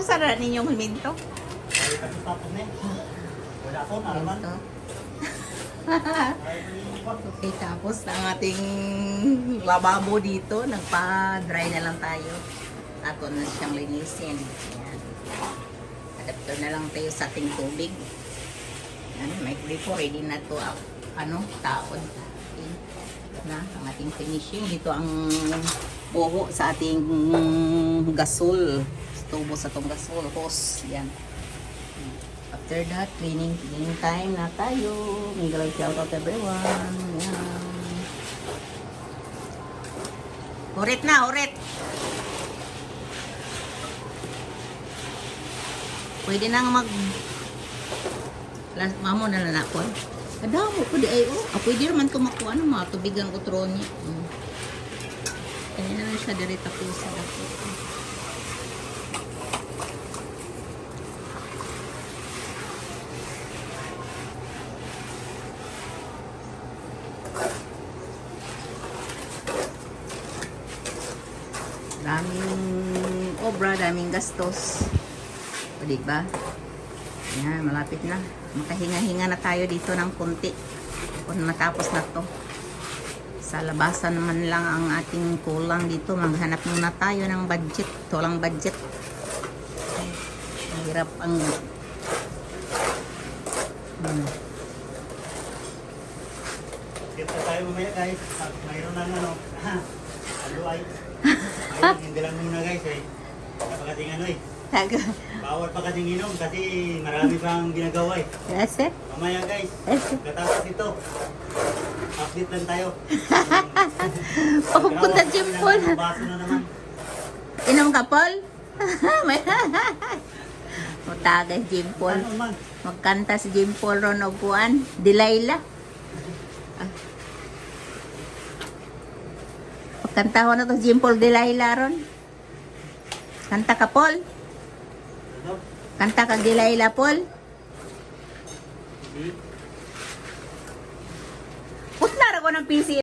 Kumusta na ninyong huminto? Ay, tapos na eh. Wala ko, naraman. Ito. Ay, Okay, tapos ang ating lababo dito, nagpa-dry na lang tayo. Ato na siyang linisin. Ayan. Adapter na lang tayo sa ating tubig. Ayan, may gripo, ready na to, taod. Okay. Na, ang ating finishing. Dito ang buho sa ating gasol. Tubo sa itong gasol. Hose. Yan. After that, cleaning time na tayo. Miguel, shout out everyone. Yan. Urit na, urit. Pwede nang mamo na lang ako. Kadamo ko di ay oh. Pwede naman ko makuha ng mga tubig ang utro niya. Kaya na lang siya direct ako sa dako. Daming obra, daming gastos. O, diba? Yan, malapit na. Makahinga-hinga na tayo dito ng konti. Kung matapos na to. Sa labasan naman lang ang ating kulang dito. Maghanap muna tayo ng budget. Ito lang budget. Mahirap ang... Kita tayo mamaya guys. Mayroon ng aluay. Ayun, hindi lang muna guys eh. Kapagating eh. Bawal pa kasing inom kasi marami pang ginagawa eh. Yes, eh? Mamaya guys, katapos ito. Update lang tayo. Papunta gym, Paul. Baso na naman. Inom ka, Paul? Mutagay, Jim Paul. Ano man? Magkanta si Jim Paul ron o kuan. Delilah. Magkanta ko na to Jim Paul Delilah ron. Kanta ka, Paul? Ano? Kanta ka Delilah, Paul? Hindi. Utnar ako ng PC.